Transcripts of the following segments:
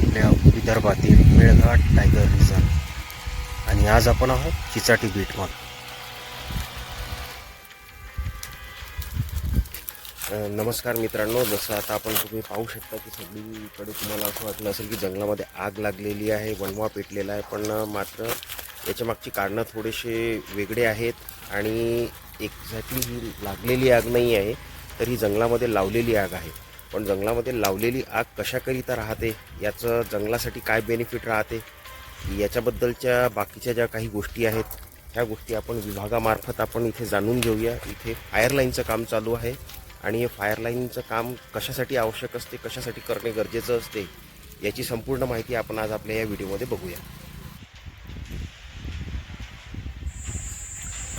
आपल्या विदर्भातील Melghat tiger reserve आणि आज आपण आहोत चिचाटी बीटमध्ये. नमस्कार मित्रांनो, जसं आता तुम्ही पाहू शकता की सगळीकडे तुम्हाला असं वाटलं असेल की जंगलामध्ये आग लागलेली आहे, वणवा पेटलेला आहे. पण मात्र याच्या मागची कारणं थोडेसे वेगळे आहेत आणि एक्झॅक्टली ही लागलेली आग नाही आहे, तर ही जंगलामध्ये लावलेली आग आहे. पण जंगलामध्ये लावलेली आग कशाकरिता राहते, याचं जंगलासाठी काय बेनिफिट राहते, याच्याबद्दलच्या बाकीच्या ज्या काही गोष्टी आहेत ह्या गोष्टी आपण विभागामार्फत आपण इथे जाणून घेऊया. इथे फायर लाईनचं काम चालू आहे आणि हे फायर लाईनचं काम कशासाठी आवश्यक असते, कशासाठी करणे गरजेचं असते, याची संपूर्ण माहिती आपण आज आपल्या या व्हिडिओमध्ये बघूया.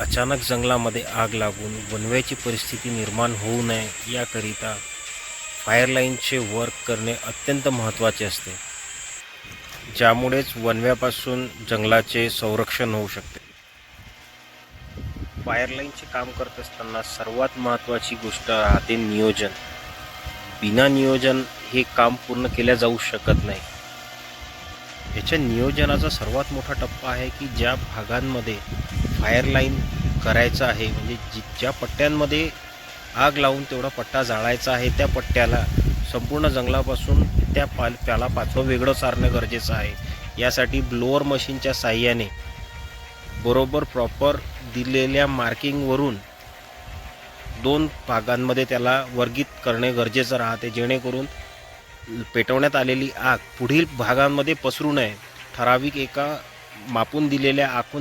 अचानक जंगलामध्ये आग लागून वणव्याची परिस्थिती निर्माण होऊ नये याकरिता फायर लाईनचे वर्क करणे अत्यंत महत्त्वाचे असते, ज्यामुळेच वणव्यापासून जंगलाचे संरक्षण होऊ शकते. फायर लाईनचे काम करत असताना सर्वात महत्त्वाची गोष्ट राहते नियोजन. बिना नियोजन हे काम पूर्ण केल्या जाऊ शकत नाही. याच्या नियोजनाचा सर्वात मोठा टप्पा आहे की ज्या भागांमध्ये फायर लाईन करायचं आहे, म्हणजे ज्या पट्ट्यांमध्ये आग लावून तेवढा पट्टा जाळायचा आहे, त्या पट्ट्याला संपूर्ण जंगलापासून त्याला पाचवं वेगळं सारणं गरजेचं आहे. यासाठी ब्लोअर मशीनच्या साहाय्याने बरोबर प्रॉपर दिलेल्या मार्किंगवरून 2 भागांमध्ये त्याला वर्गीत करणे गरजेचं राहते, जेणेकरून पेटवण्यात आलेली आग पुढील भागांमध्ये पसरू नये. ठराविक एका आखून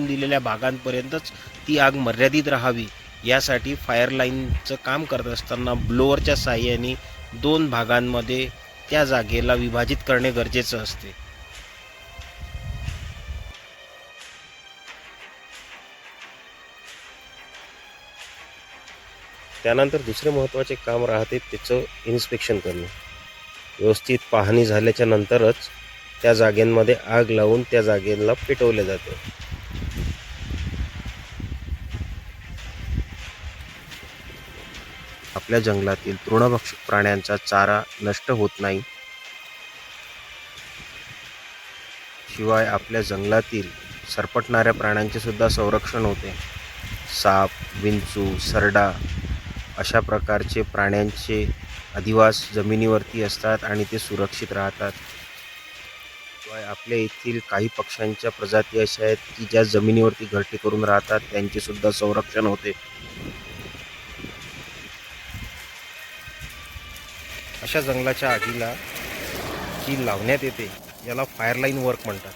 दिलेल्या भागांपर्यंतच ती आग मर्यादित राहावी, यासाठी फायर लाईनचं काम करत असताना ब्लोअरच्या साहाय्याने 2 भागांमध्ये त्या जागेला विभाजित करणे गरजेचं असते. त्यानंतर दुसरे महत्त्वाचे काम राहते त्याचं इन्स्पेक्शन करणे. व्यवस्थित पाहणी झाल्याच्या नंतरच त्या जागेमध्ये आग लावून त्या जागेला पेटवले जाते. आपल्या जंगलातील तृणभक्षक प्राण्यांचा चारा नष्ट होत नाही, शिवाय आपल्या जंगलातील सरपटणाऱ्या प्राण्यांचे सुद्धा संरक्षण होते. साप, विंचू, सरडा अशा प्रकारचे प्राण्यांचे अधिवास जमिनीवरती असतात आणि ते सुरक्षित राहतात. शिवाय आपल्या येथील काही पक्ष्यांच्या प्रजाती अशा आहेत की ज्या जमिनीवरती घरटे करून राहतात, त्यांचे सुद्धा संरक्षण होते. अशा जंगलाच्या आगीला जी लावण्यात येते याला फायर लाईन वर्क म्हणतात.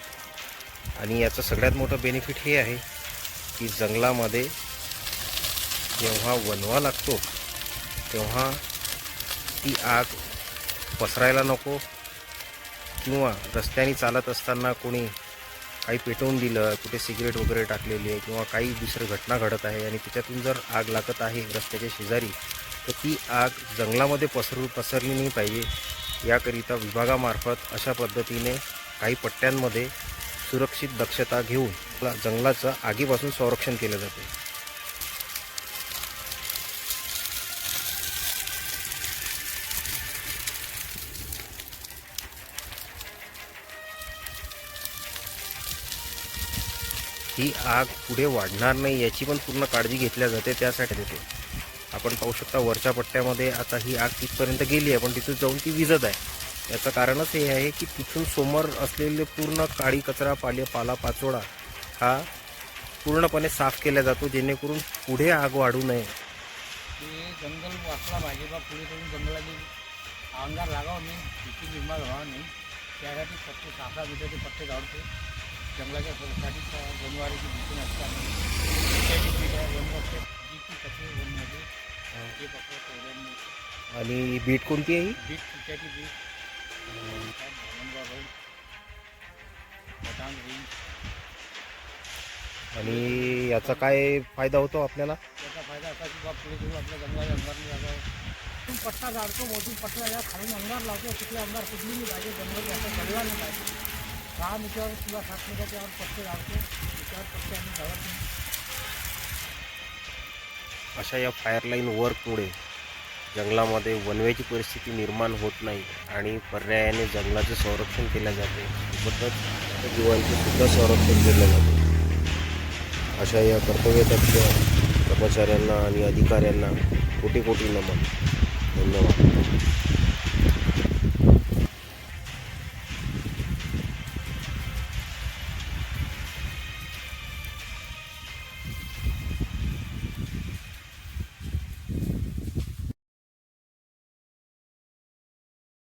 आणि याचं सगळ्यात मोठं बेनिफिट हे आहे की जंगलामध्ये जेव्हा वणवा लागतो तेव्हा ती आग पसरायला नको, किंवा रस्त्याने चालत असताना कोणी काही पेटवून दिलं, कुठे सिगरेट वगैरे टाकलेली आहे किंवा काही दुसरी घटना घडत आहे आणि त्याच्यातून जर आग लागत आहे रस्त्याच्या शेजारी, तर ती आग जंगलामध्ये पसरली नाही पाहिजे. याकरिता विभागामार्फत अशा पद्धतीने काही पट्ट्यांमध्ये सुरक्षित दक्षता घेऊन जंगलाचं आगीपासून संरक्षण केलं जाते. ही आग पुढे वाढणार नाही याची पण पूर्ण काळजी घेतल्या जाते. त्यासाठी देते आपण पाहू शकता वरच्या पट्ट्यामध्ये आता ही आग तिथपर्यंत गेली आहे, पण तिथून जाऊन ती विझत आहे. याचं कारणच हे आहे की तिथून समोर असलेले पूर्ण काळी कचरा, पालापाचोळा हा पूर्णपणे साफ केला जातो, जेणेकरून पुढे आग वाढू नये. जंगल वाचला पाहिजे बा, पुढे करून जंगलाची अंगार लागावं नाही, किती निर्माण व्हावा नाही, त्यासाठी पट्टे साखा बिटाचे पट्टे काढतो. जंगलाच्या साठी वनवारीची भीती नसते आणि बीट कोणती आहे? Beat Chichati beat, Batan range. आणि याचा काय फायदा होतो आपल्याला? त्याचा फायदा असा की बा पुढे करून आपल्या जंगलाच्या अंगारने जागा पट्टा काढतो, मोठून पट्टा या खालून अंगार लावतो, तिथले अंगार कुठली नाही पाहिजे, जंगल याचा जळला नाही पाहिजे. 6 मीटर किंवा 7 मीटरच्यावर पट्टे लावतो, त्याच्यावर पट्टे आम्ही जळत नाही. अशा या फायर लाईन वर्कमुळे जंगलामध्ये वणव्याची परिस्थिती निर्माण होत नाही आणि पर्यायाने जंगलाचं संरक्षण केलं जाते. सोबतच जीवांचे सुद्धा संरक्षण केलं जाते. अशा या कर्तव्यदक्ष कर्मचाऱ्यांना आणि अधिकाऱ्यांना कोटी कोटी नमन. धन्यवाद.